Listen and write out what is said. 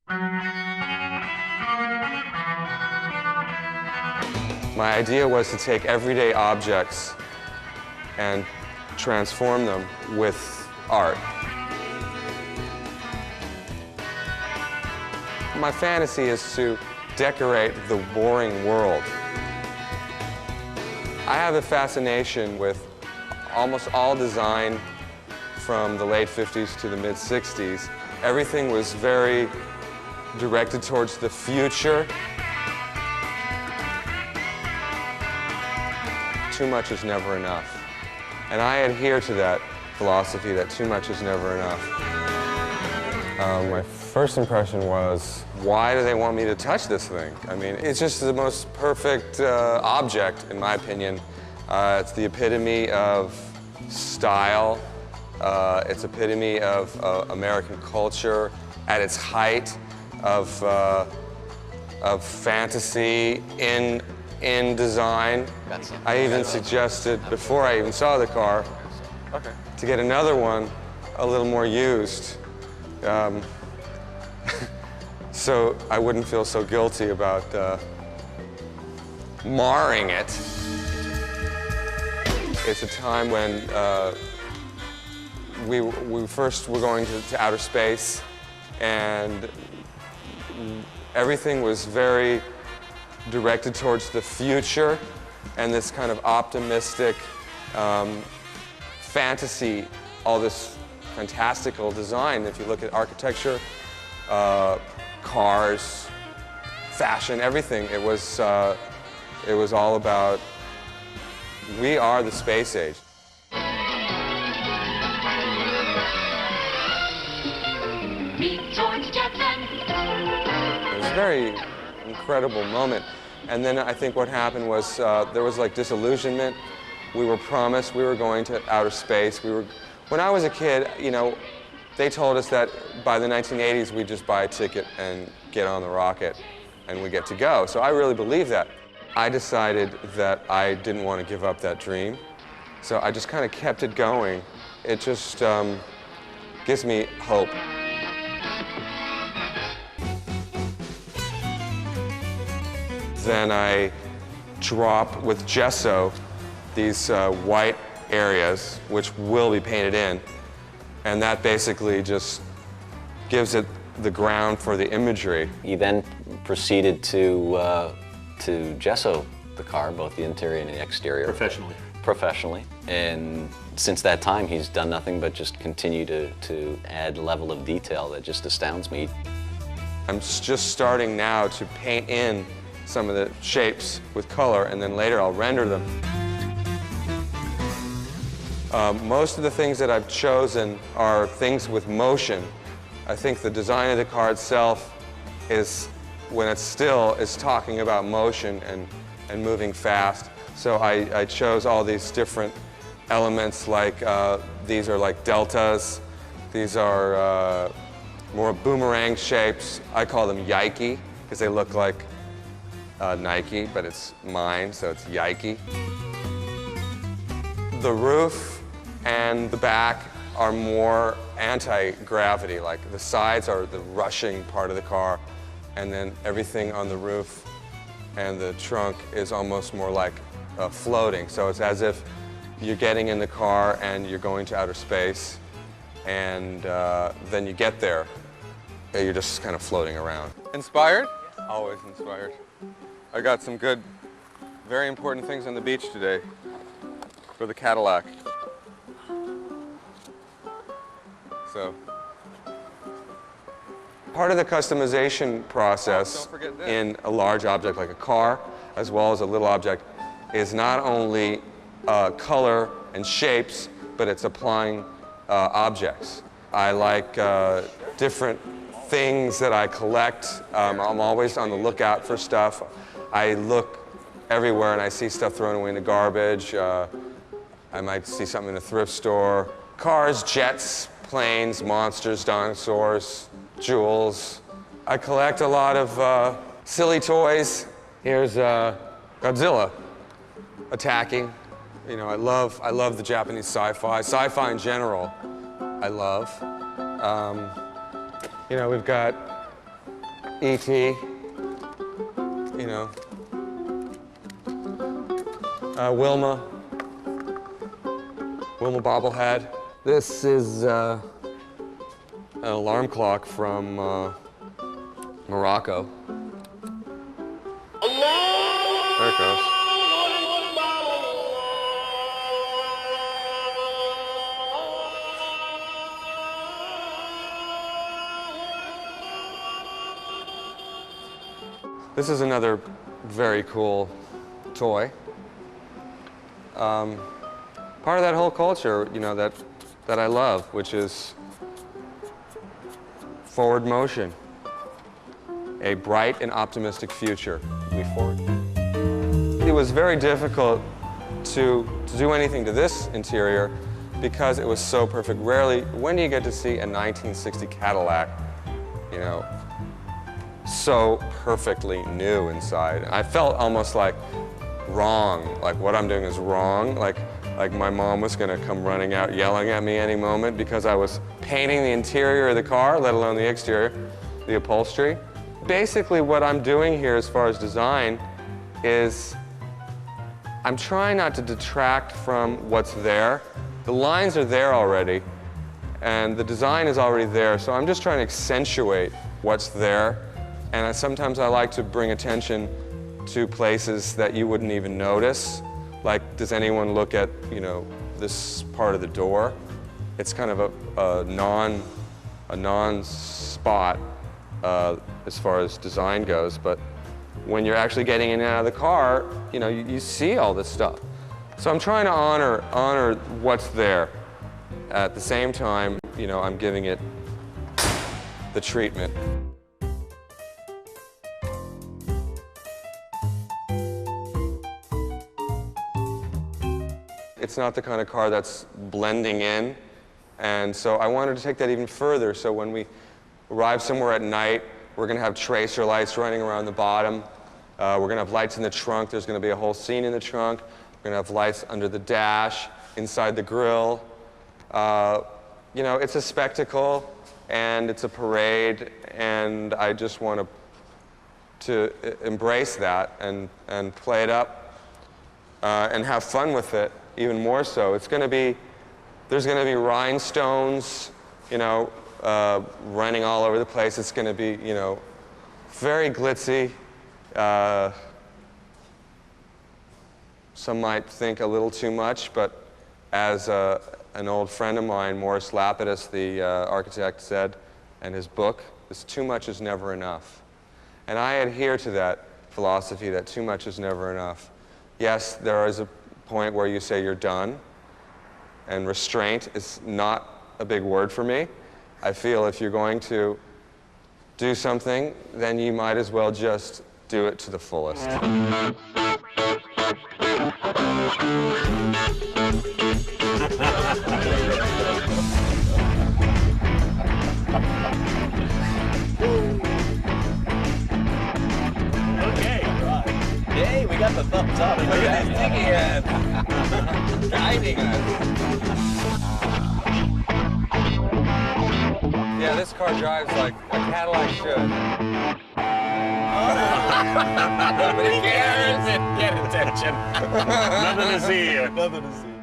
My idea was to take everyday objects and transform them with art. My fantasy is to decorate the boring world. I have a fascination with almost all design from the late 50s to the mid 60s. Everything was very directed towards the future. Too much is never enough. And I adhere to that philosophy that too much is never enough. My first impression was, why do they want me to touch this thing? I mean, it's just the most perfect object, in my opinion. It's the epitome of style. It's epitome of American culture at its height of fantasy in design. I even suggested, before I even saw the car, to get another one a little more used. So I wouldn't feel so guilty about marring it. It's a time when we first were going to outer space, and everything was very directed towards the future and this kind of optimistic fantasy, all this fantastical design. If you look at architecture, cars, fashion, everything, it was all about, we are the space age. It was a very incredible moment. And then I think what happened was there was like disillusionment. We were promised we were going to outer space. When I was a kid, you know, they told us that by the 1980s we'd just buy a ticket and get on the rocket and we get to go. So I really believed that. I decided that I didn't want to give up that dream. So I just kind of kept it going. It just gives me hope. Then I drop with gesso these white areas, which will be painted in, and that basically just gives it the ground for the imagery. He then proceeded to gesso the car, both the interior and the exterior. Professionally. Professionally, and since that time he's done nothing but just continue to add level of detail that just astounds me. I'm just starting now to paint in some of the shapes with color, and then later I'll render them. Most of the things that I've chosen are things with motion. I think the design of the car itself is, when it's still, is talking about motion and moving fast. So I chose all these different elements, like these are like deltas. These are more boomerang shapes. I call them yike because they look like Nike, but it's mine, so it's yike. The roof and the back are more anti-gravity. Like the sides are the rushing part of the car, and then everything on the roof and the trunk is almost more like floating. So it's as if you're getting in the car and you're going to outer space, and then you get there, and you're just kind of floating around. Inspired? Always inspired. I got some good, very important things on the beach today for the Cadillac. So, part of the customization process in a large object like a car, as well as a little object, is not only color and shapes, but it's applying objects. I like different things that I collect. I'm always on the lookout for stuff. I look everywhere and I see stuff thrown away in the garbage. I might see something in a thrift store. Cars, jets, planes, monsters, dinosaurs, jewels. I collect a lot of silly toys. Here's Godzilla attacking. You know, I love the Japanese sci-fi. Sci-fi in general, I love. You know, we've got E.T., you know, Wilma bobblehead. This is an alarm clock from Morocco. There it goes. This is another very cool toy. Part of that whole culture, you know, that I love, which is forward motion. A bright and optimistic future. Move forward. It was very difficult to do anything to this interior because it was so perfect. Rarely, when do you get to see a 1960 Cadillac, you know, so perfectly new inside? I felt almost like wrong, like what I'm doing is wrong, like my mom was gonna come running out yelling at me any moment because I was painting the interior of the car, let alone the exterior, the upholstery. Basically what I'm doing here as far as design is I'm trying not to detract from what's there. The lines are there already, and the design is already there, so I'm just trying to accentuate what's there. And sometimes I like to bring attention to places that you wouldn't even notice. Like, does anyone look at, you know, this part of the door? It's kind of a non-spot as far as design goes, but when you're actually getting in and out of the car, you know, you see all this stuff. So I'm trying to honor what's there. At the same time, you know, I'm giving it the treatment. It's not the kind of car that's blending in, and so I wanted to take that even further. So when we arrive somewhere at night, we're going to have tracer lights running around the bottom. We're going to have lights in the trunk. There's going to be a whole scene in the trunk. We're going to have lights under the dash, inside the grille. You know, it's a spectacle, and it's a parade, and I just want to embrace that and play it up and have fun with it. Even more so, there's going to be rhinestones, you know, running all over the place. It's going to be, you know, very glitzy. Some might think a little too much, but as an old friend of mine, Morris Lapidus, the architect, said in his book, too much is never enough. And I adhere to that philosophy that too much is never enough. Yes, there is a point where you say you're done, and restraint is not a big word for me. I feel if you're going to do something, then you might as well just do it to the fullest. Hey, we got the thumbs up. Look at this sticky head. Guiding us. Yeah, this car drives like a Cadillac should. Nobody cares. Get attention. Nothing to see here. Nothing to see.